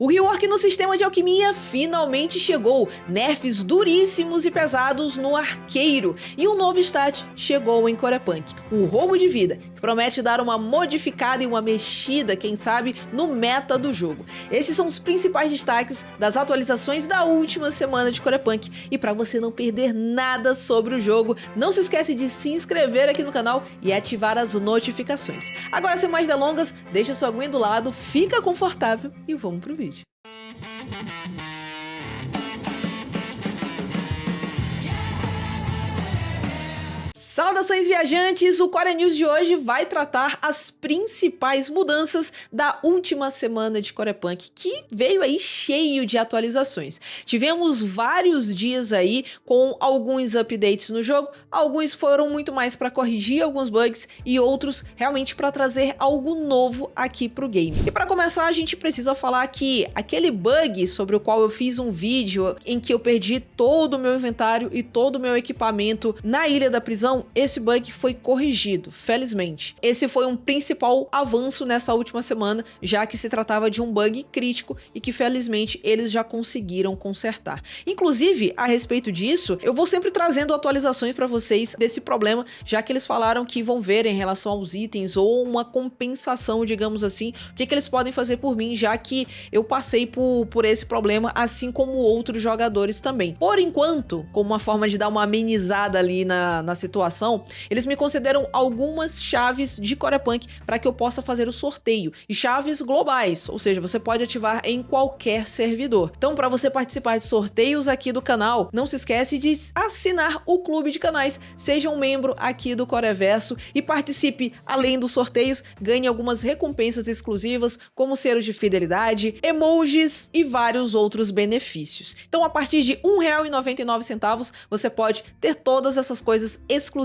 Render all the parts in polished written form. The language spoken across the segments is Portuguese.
O rework no sistema de alquimia finalmente chegou, nerfs duríssimos e pesados no arqueiro, e um novo stat chegou em Corepunk, o roubo de vida, que promete dar uma modificada e uma mexida, quem sabe, no meta do jogo. Esses são os principais destaques das atualizações da última semana de Corepunk, e para você não perder nada sobre o jogo, não se esquece de se inscrever aqui no canal e ativar as notificações. Agora, sem mais delongas, deixa sua aguinha do lado, fica confortável e vamos pro vídeo. Saudações, viajantes! O Core News de hoje vai tratar as principais mudanças da última semana de Corepunk, que veio aí cheio de atualizações. Tivemos vários dias aí com alguns updates no jogo, alguns foram muito mais para corrigir alguns bugs e outros realmente para trazer algo novo aqui pro game. E para começar, a gente precisa falar que aquele bug sobre o qual eu fiz um vídeo em que eu perdi todo o meu inventário e todo o meu equipamento na Ilha da Prisão, esse bug foi corrigido, felizmente. Esse foi um principal avanço nessa última semana, já que se tratava de um bug crítico e que felizmente eles já conseguiram consertar. Inclusive, a respeito disso, eu vou sempre trazendo atualizações para vocês desse problema, já que eles falaram que vão ver em relação aos itens ou uma compensação, digamos assim, o que eles podem fazer por mim, já que eu passei por esse problema, assim como outros jogadores também. Por enquanto, como uma forma de dar uma amenizada ali na situação, eles me concederam algumas chaves de Corepunk para que eu possa fazer o sorteio, e chaves globais, ou seja, você pode ativar em qualquer servidor. Então, para você participar de sorteios aqui do canal, não se esquece de assinar o clube de canais, seja um membro aqui do Coreverso e participe, além dos sorteios, ganhe algumas recompensas exclusivas, como selos de fidelidade, emojis e vários outros benefícios. Então, a partir de R$ 1,99 você pode ter todas essas coisas exclusivas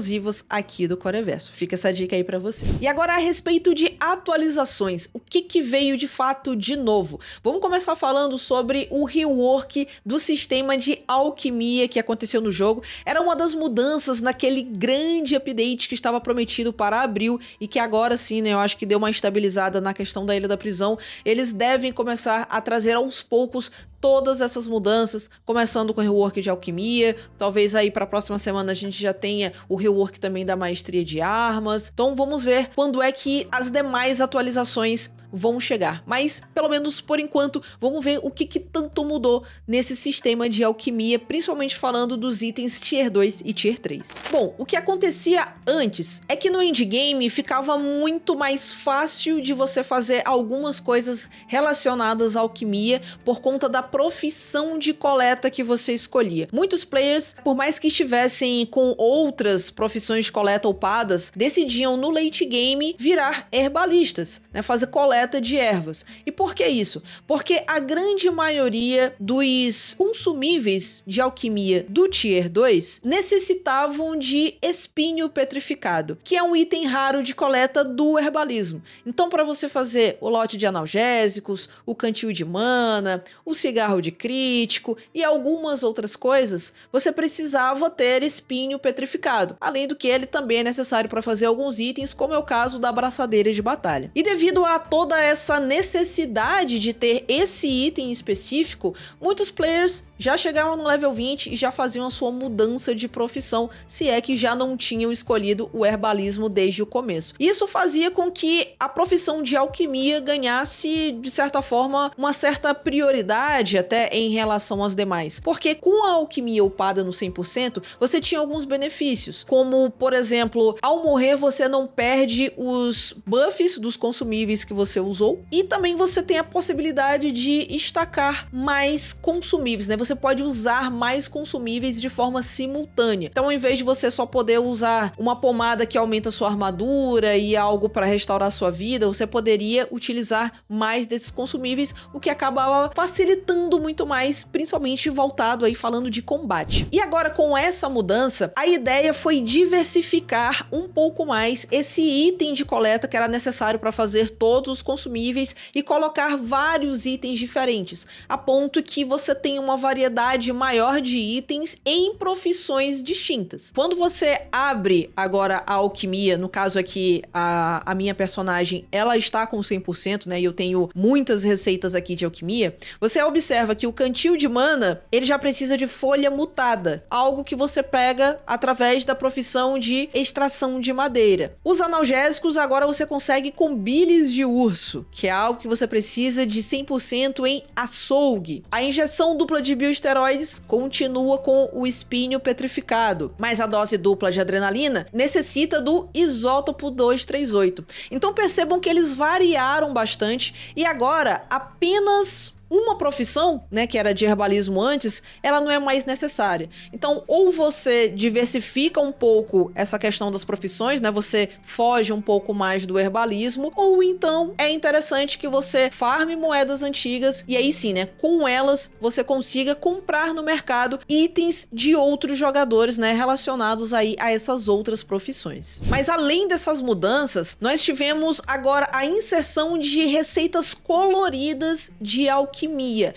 aqui do Coreverso. Fica essa dica aí pra você. E agora, a respeito de atualizações, o que veio de fato de novo? Vamos começar falando sobre o rework do sistema de alquimia que aconteceu no jogo. Era uma das mudanças naquele grande update que estava prometido para abril e que agora sim, né, eu acho que deu uma estabilizada na questão da Ilha da Prisão. Eles devem começar a trazer aos poucos todas essas mudanças, começando com o rework de alquimia, talvez aí para a próxima semana a gente já tenha o rework também da maestria de armas. Então vamos ver quando é que as demais atualizações vão chegar, mas pelo menos por enquanto vamos ver o que tanto mudou nesse sistema de alquimia, principalmente falando dos itens Tier 2 e Tier 3. Bom, o que acontecia antes é que no endgame ficava muito mais fácil de você fazer algumas coisas relacionadas à alquimia por conta da profissão de coleta que você escolhia. Muitos players, por mais que estivessem com outras profissões de coleta upadas, decidiam no late game virar herbalistas, né, fazer coleta de ervas. E por que isso? Porque a grande maioria dos consumíveis de alquimia do Tier 2 necessitavam de espinho petrificado, que é um item raro de coleta do herbalismo. Então, para você fazer o lote de analgésicos, o cantil de mana, o cigarro de crítico e algumas outras coisas, você precisava ter espinho petrificado. Além do que ele também é necessário para fazer alguns itens, como é o caso da braçadeira de batalha. E devido a toda essa necessidade de ter esse item específico, muitos players já chegavam no level 20 e já faziam a sua mudança de profissão, se é que já não tinham escolhido o herbalismo desde o começo. Isso fazia com que a profissão de alquimia ganhasse, de certa forma, uma certa prioridade até em relação às demais. Porque com a alquimia upada no 100%, você tinha alguns benefícios, como, por exemplo, ao morrer você não perde os buffs dos consumíveis que você usou, e também você tem a possibilidade de estacar mais consumíveis, né? Você pode usar mais consumíveis de forma simultânea. Então, ao invés de você só poder usar uma pomada que aumenta sua armadura e algo para restaurar sua vida, você poderia utilizar mais desses consumíveis, o que acabava facilitando matando muito mais, principalmente voltado aí falando de combate. E agora com essa mudança, a ideia foi diversificar um pouco mais esse item de coleta que era necessário para fazer todos os consumíveis e colocar vários itens diferentes, a ponto que você tem uma variedade maior de itens em profissões distintas. Quando você abre agora a alquimia, no caso aqui a minha personagem, ela está com 100%, né, e eu tenho muitas receitas aqui de alquimia, você observa que o cantil de mana, ele já precisa de folha mutada, algo que você pega através da profissão de extração de madeira. Os analgésicos agora você consegue com bilis de urso, que é algo que você precisa de 100% em açougue. A injeção dupla de bioesteroides continua com o espinho petrificado, mas a dose dupla de adrenalina necessita do isótopo 238. Então percebam que eles variaram bastante e agora apenas uma profissão, né, que era de herbalismo antes, ela não é mais necessária. Então, ou você diversifica um pouco essa questão das profissões, né, você foge um pouco mais do herbalismo, ou então é interessante que você farme moedas antigas e aí sim, né, com elas você consiga comprar no mercado itens de outros jogadores, né, relacionados aí a essas outras profissões. Mas além dessas mudanças, nós tivemos agora a inserção de receitas coloridas de alquimia.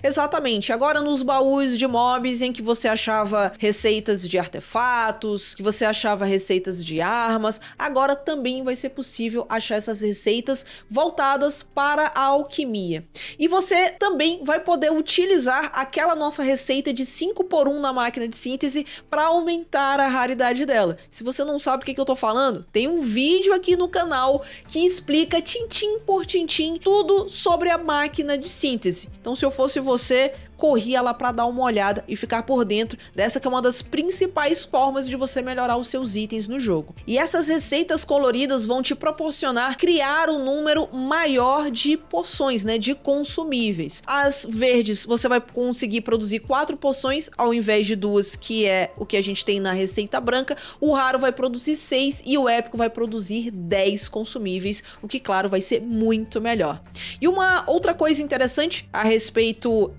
Exatamente, agora nos baús de mobs em que você achava receitas de artefatos, que você achava receitas de armas, agora também vai ser possível achar essas receitas voltadas para a alquimia. E você também vai poder utilizar aquela nossa receita de 5x1 na máquina de síntese para aumentar a raridade dela. Se você não sabe o que eu tô falando, tem um vídeo aqui no canal que explica tintim por tintim tudo sobre a máquina de síntese. Então, se eu fosse você, corria lá para dar uma olhada e ficar por dentro dessa que é uma das principais formas de você melhorar os seus itens no jogo. E essas receitas coloridas vão te proporcionar criar um número maior de poções, né, de consumíveis. As verdes, você vai conseguir produzir 4 poções ao invés de 2, que é o que a gente tem na receita branca. O raro vai produzir 6 e o épico vai produzir 10 consumíveis, o que claro vai ser muito melhor. E uma outra coisa interessante a respeito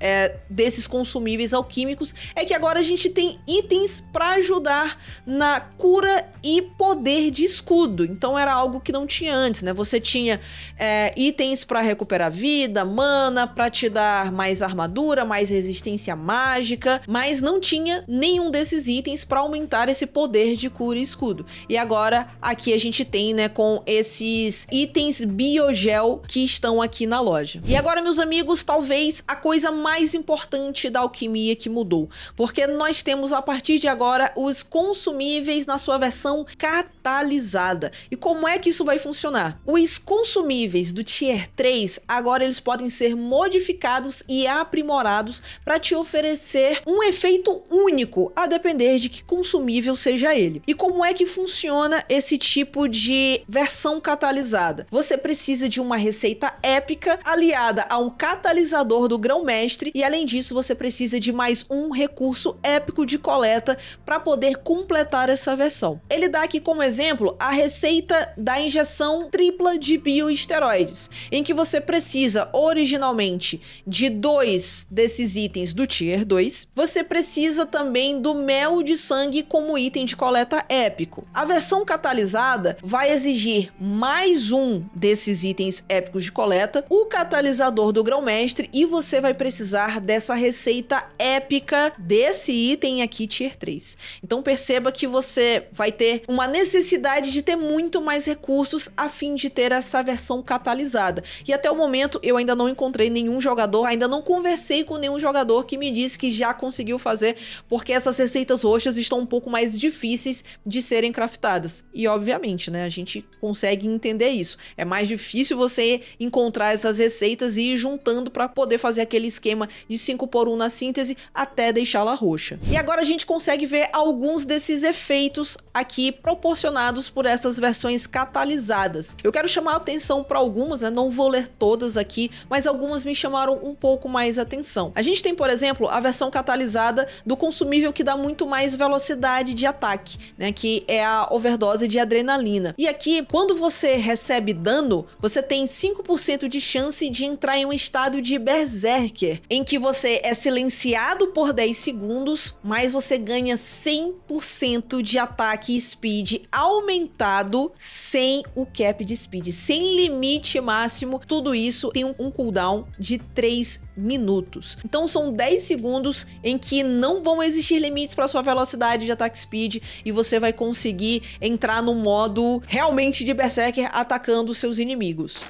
desses consumíveis alquímicos é que agora a gente tem itens para ajudar na cura e poder de escudo. Então era algo que não tinha antes, né? Você tinha itens para recuperar vida, mana, para te dar mais armadura, mais resistência mágica, mas não tinha nenhum desses itens para aumentar esse poder de cura e escudo. E agora aqui a gente tem, né, com esses itens biogel que estão aqui na loja. E agora, meus amigos, talvez a coisa mais importante da alquimia que mudou, porque nós temos a partir de agora os consumíveis na sua versão catalisada. E como é que isso vai funcionar? Os consumíveis do Tier 3 agora eles podem ser modificados e aprimorados para te oferecer um efeito único, a depender de que consumível seja ele. E como é que funciona esse tipo de versão catalisada? Você precisa de uma receita épica aliada a um catalisador do grão-mestre e além disso você precisa de mais um recurso épico de coleta para poder completar essa versão. Ele dá aqui como exemplo a receita da injeção tripla de bioesteroides, em que você precisa originalmente de 2 desses itens do Tier 2, você precisa também do mel de sangue como item de coleta épico. A versão catalisada vai exigir mais um desses itens épicos de coleta, o catalisador do grão-mestre e você vai precisar dessa receita épica desse item aqui Tier 3. Então perceba que você vai ter uma necessidade de ter muito mais recursos a fim de ter essa versão catalisada. E até o momento eu ainda não encontrei nenhum jogador, ainda não conversei com nenhum jogador que me disse que já conseguiu fazer, porque essas receitas roxas estão um pouco mais difíceis de serem craftadas. E obviamente, né, a gente consegue entender isso. É mais difícil você encontrar essas receitas e ir juntando para poder fazer aquele esquema de 5x1 na síntese até deixá-la roxa. E agora a gente consegue ver alguns desses efeitos aqui proporcionados por essas versões catalisadas. Eu quero chamar a atenção para algumas, né? Não vou ler todas aqui, mas algumas me chamaram um pouco mais atenção. A gente tem, por exemplo, a versão catalisada do consumível que dá muito mais velocidade de ataque, né? Que é a overdose de adrenalina. E aqui, quando você recebe dano, você tem 5% de chance de entrar em um estado de Berserker, em que você é silenciado por 10 segundos, mas você ganha 100% de ataque e speed aumentado sem o cap de speed, sem limite máximo. Tudo isso tem um cooldown de 3 minutos. Então são 10 segundos em que não vão existir limites para sua velocidade de ataque speed e você vai conseguir entrar no modo realmente de Berserker atacando seus inimigos.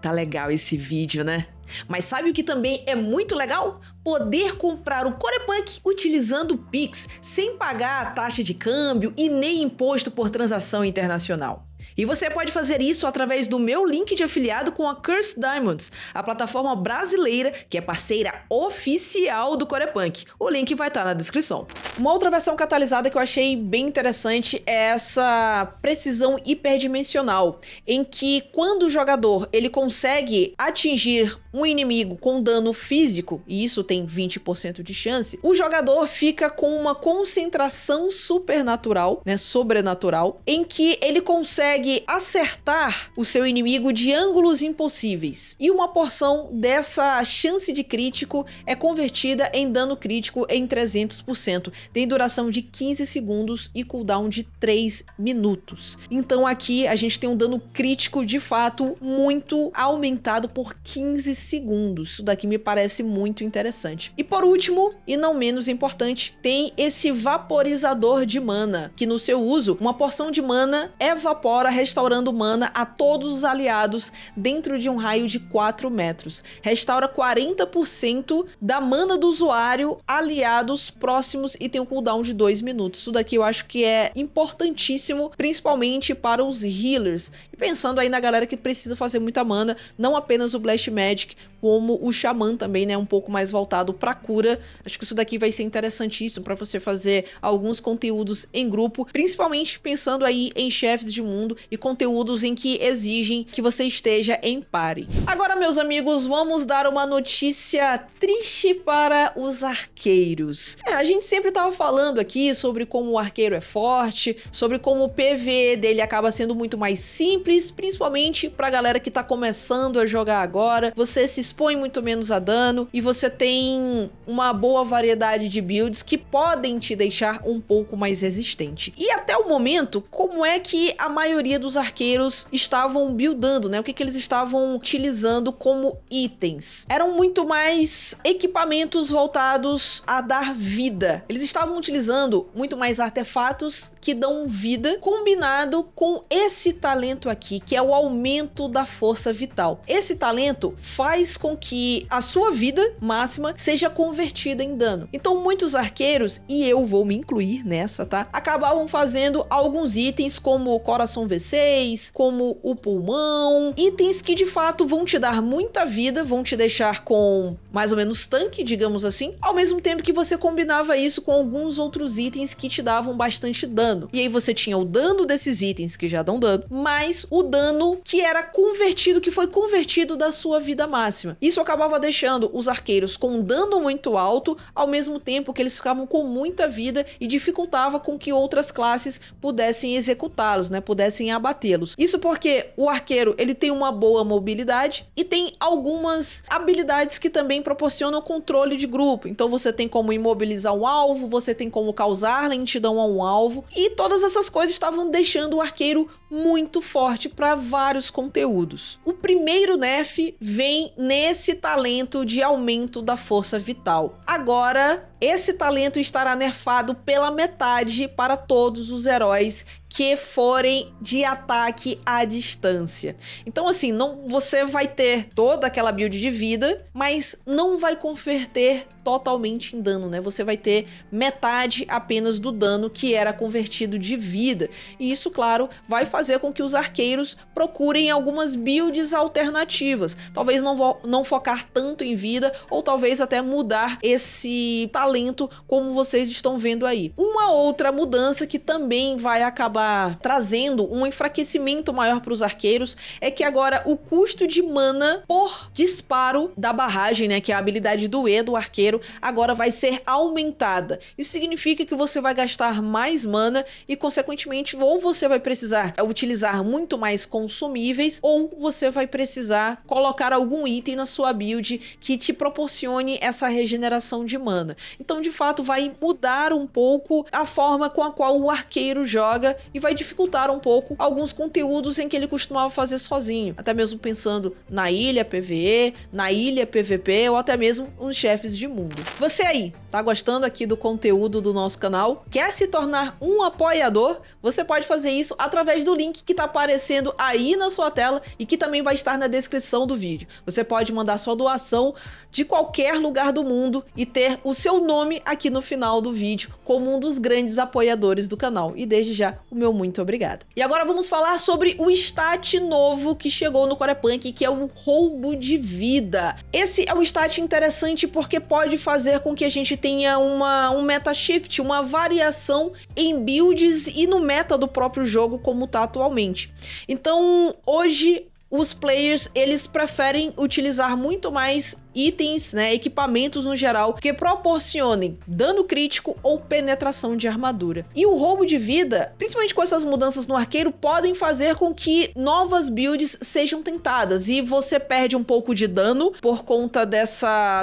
Tá legal esse vídeo, né? Mas sabe o que também é muito legal? Poder comprar o Corepunk utilizando o Pix, sem pagar a taxa de câmbio e nem imposto por transação internacional. E você pode fazer isso através do meu link de afiliado com a Curse Diamonds, a plataforma brasileira que é parceira oficial do Corepunk. O link vai estar na descrição. Uma outra versão catalisada que eu achei bem interessante é essa precisão hiperdimensional, em que quando o jogador ele consegue atingir um inimigo com dano físico, e isso tem 20% de chance, o jogador fica com uma concentração supernatural, sobrenatural, em que ele consegue acertar o seu inimigo de ângulos impossíveis. E uma porção dessa chance de crítico é convertida em dano crítico em 300%. Tem duração de 15 segundos e cooldown de 3 minutos. Então aqui a gente tem um dano crítico de fato muito aumentado por 15 segundos. Isso daqui me parece muito interessante. E por último, e não menos importante, tem esse vaporizador de mana, que no seu uso, uma porção de mana evapora restaurando mana a todos os aliados dentro de um raio de 4 metros. Restaura 40% da mana do usuário, aliados próximos e tem um cooldown de 2 minutos. Isso daqui eu acho que é importantíssimo, principalmente para os healers. E pensando aí na galera que precisa fazer muita mana, não apenas o Blast Magic, como o Xamã também, né? Um pouco mais voltado para cura. Acho que isso daqui vai ser interessantíssimo para você fazer alguns conteúdos em grupo, principalmente pensando aí em chefes de mundo e conteúdos em que exigem que você esteja em pare. Agora, meus amigos, vamos dar uma notícia triste para os arqueiros. A gente sempre tava falando aqui sobre como o arqueiro é forte, sobre como o PvE dele acaba sendo muito mais simples, principalmente pra galera que tá começando a jogar agora. Você se expõe muito menos a dano e você tem uma boa variedade de builds que podem te deixar um pouco mais resistente. E até o momento, como é que a maioria dos arqueiros estavam buildando, né? O que eles estavam utilizando como itens? Eram muito mais equipamentos voltados a dar vida. Eles estavam utilizando muito mais artefatos que dão vida, combinado com esse talento aqui, que é o aumento da força vital. Esse talento faz com que a sua vida máxima seja convertida em dano. Então muitos arqueiros, e eu vou me incluir nessa, tá? Acabavam fazendo alguns itens como o coração V6, como o pulmão, itens que de fato vão te dar muita vida, vão te deixar com mais ou menos tanque, digamos assim, ao mesmo tempo que você combinava isso com alguns outros itens que te davam bastante dano. E aí você tinha o dano desses itens que já dão dano, mais o dano que era convertido, que foi convertido da sua vida máxima. Isso acabava deixando os arqueiros com um dano muito alto, ao mesmo tempo que eles ficavam com muita vida e dificultava com que outras classes pudessem executá-los, né? Pudessem abatê-los. Isso porque o arqueiro, ele tem uma boa mobilidade e tem algumas habilidades que também proporcionam controle de grupo. Então você tem como imobilizar um alvo, você tem como causar lentidão a um alvo, e todas essas coisas estavam deixando o arqueiro muito forte para vários conteúdos. O primeiro nerf vem nesse talento de aumento da força vital. Agora, esse talento estará nerfado pela metade para todos os heróis que forem de ataque à distância. Então assim, você vai ter toda aquela build de vida, mas não vai converter totalmente em dano, né? Você vai ter metade apenas do dano que era convertido de vida. E isso, claro, vai fazer com que os arqueiros procurem algumas builds alternativas. Talvez não focar tanto em vida, ou talvez até mudar esse talento como vocês estão vendo aí. Uma outra mudança que também vai acabar trazendo um enfraquecimento maior para os arqueiros é que agora o custo de mana por disparo da barragem, né, que é a habilidade do E do arqueiro, agora vai ser aumentada. Isso significa que você vai gastar mais mana e, consequentemente, ou você vai precisar utilizar muito mais consumíveis, ou você vai precisar colocar algum item na sua build que te proporcione essa regeneração de mana. Então, de fato, vai mudar um pouco a forma com a qual o arqueiro joga e vai dificultar um pouco alguns conteúdos em que ele costumava fazer sozinho, até mesmo pensando na ilha PvE, na ilha PvP ou até mesmo uns chefes de mundo. Você aí, tá gostando aqui do conteúdo do nosso canal? Quer se tornar um apoiador? Você pode fazer isso através do link que tá aparecendo aí na sua tela e que também vai estar na descrição do vídeo. Você pode mandar sua doação de qualquer lugar do mundo e ter o seu nome aqui no final do vídeo como um dos grandes apoiadores do canal. E desde já, o meu muito obrigado. E agora vamos falar sobre o stat novo que chegou no Corepunk, que é o roubo de vida. Esse é um stat interessante porque pode fazer com que a gente tenha um meta shift, uma variação em builds e no meta do próprio jogo como tá atualmente. Então, hoje os players, eles preferem utilizar muito mais itens, né, equipamentos no geral, que proporcionem dano crítico ou penetração de armadura. E o roubo de vida, principalmente com essas mudanças no arqueiro, podem fazer com que novas builds sejam tentadas e você perde um pouco de dano por conta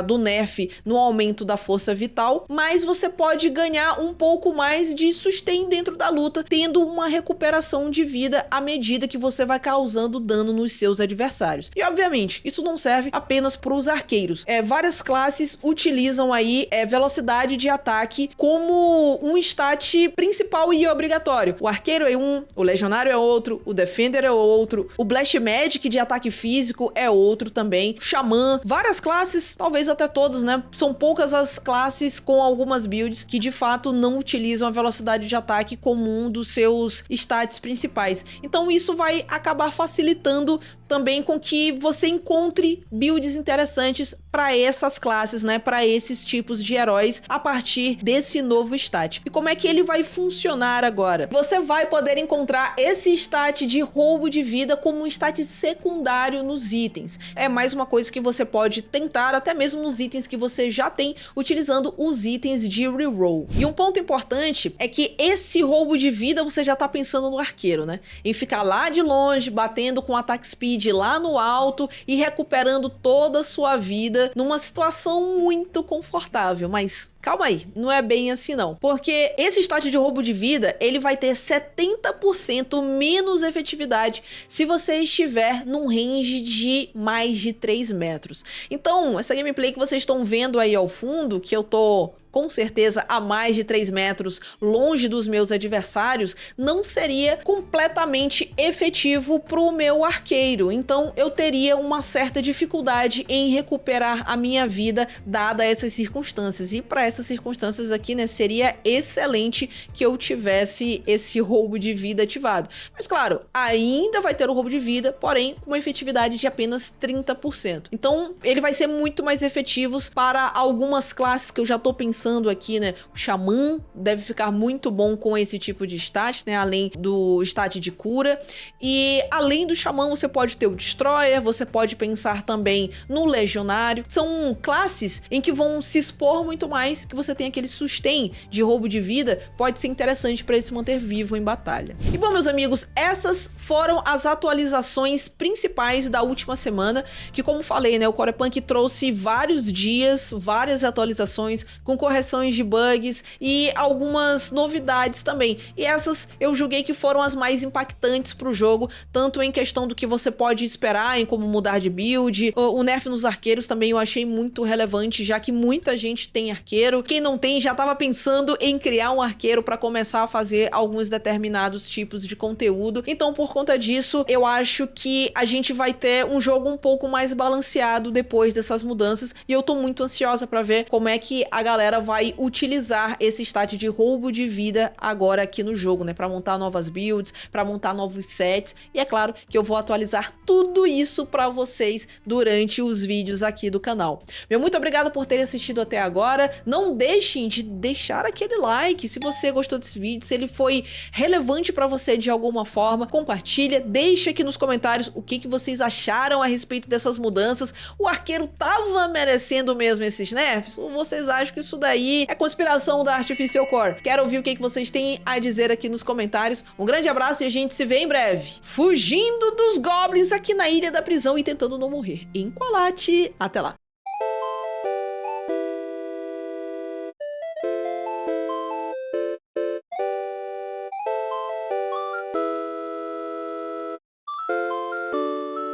do nerf no aumento da força vital, mas você pode ganhar um pouco mais de sustain dentro da luta, tendo uma recuperação de vida à medida que você vai causando dano nos seus adversários. E obviamente, isso não serve apenas para os arqueiros. Várias classes utilizam aí velocidade de ataque como um stat principal e obrigatório. O arqueiro é um, o legionário é outro, o defender é outro, o blast magic de ataque físico é outro também, o xamã, várias classes, talvez até todas, né? São poucas as classes com algumas builds que de fato não utilizam a velocidade de ataque como um dos seus stats principais. Então isso vai acabar facilitando também com que você encontre builds interessantes para essas classes, né, para esses tipos de heróis a partir desse novo stat. E como é que ele vai funcionar agora? Você vai poder encontrar esse stat de roubo de vida como um stat secundário nos itens. É mais uma coisa que você pode tentar até mesmo nos itens que você já tem, utilizando os itens de reroll. E um ponto importante é que esse roubo de vida você já tá pensando no arqueiro, né? Em ficar lá de longe, batendo com ataque speed lá no alto e recuperando toda a sua vida numa situação muito confortável, mas calma aí, não é bem assim não, porque esse stat de roubo de vida, ele vai ter 70% menos efetividade se você estiver num range de mais de 3 metros. Então, essa gameplay que vocês estão vendo aí ao fundo, que eu tô com certeza a mais de 3 metros longe dos meus adversários, não seria completamente efetivo pro meu arqueiro. Então eu teria uma certa dificuldade em recuperar a minha vida dada essas circunstâncias. E para essas circunstâncias aqui, né, seria excelente que eu tivesse esse roubo de vida ativado. Mas claro, ainda vai ter o roubo de vida, porém com uma efetividade de apenas 30%. Então ele vai ser muito mais efetivo para algumas classes que eu já tô pensando aqui, né? O xamã deve ficar muito bom com esse tipo de stat, né? Além do stat de cura. E além do xamã, você pode ter o destroyer, você pode pensar também no legionário. São classes em que vão se expor muito mais, que você tem aquele sustain de roubo de vida, pode ser interessante para ele se manter vivo em batalha. E bom, meus amigos, essas foram as atualizações principais da última semana, que como falei, né? O Corepunk trouxe vários dias, várias atualizações com correções de bugs e algumas novidades também. E essas eu julguei que foram as mais impactantes para o jogo, tanto em questão do que você pode esperar, em como mudar de build. O nerf nos arqueiros também eu achei muito relevante, já que muita gente tem arqueiro arqueiro. Quem não tem já tava pensando em criar um arqueiro para começar a fazer alguns determinados tipos de conteúdo. Então, por conta disso, eu acho que a gente vai ter um jogo um pouco mais balanceado depois dessas mudanças, e eu tô muito ansiosa para ver como é que a galera vai utilizar esse stat de roubo de vida agora aqui no jogo, né, para montar novas builds, para montar novos sets, e é claro que eu vou atualizar tudo isso para vocês durante os vídeos aqui do canal. Meu muito obrigado por terem assistido até agora. Não deixem de deixar aquele like se você gostou desse vídeo, se ele foi relevante para você de alguma forma. Compartilha, deixa aqui nos comentários o que vocês acharam a respeito dessas mudanças. O arqueiro tava merecendo mesmo esses nerfs? Ou vocês acham que isso daí é conspiração da Artificial Core? Quero ouvir o que vocês têm a dizer aqui nos comentários. Um grande abraço e a gente se vê em breve. Fugindo dos goblins aqui na Ilha da Prisão e tentando não morrer em Qualate. Até lá!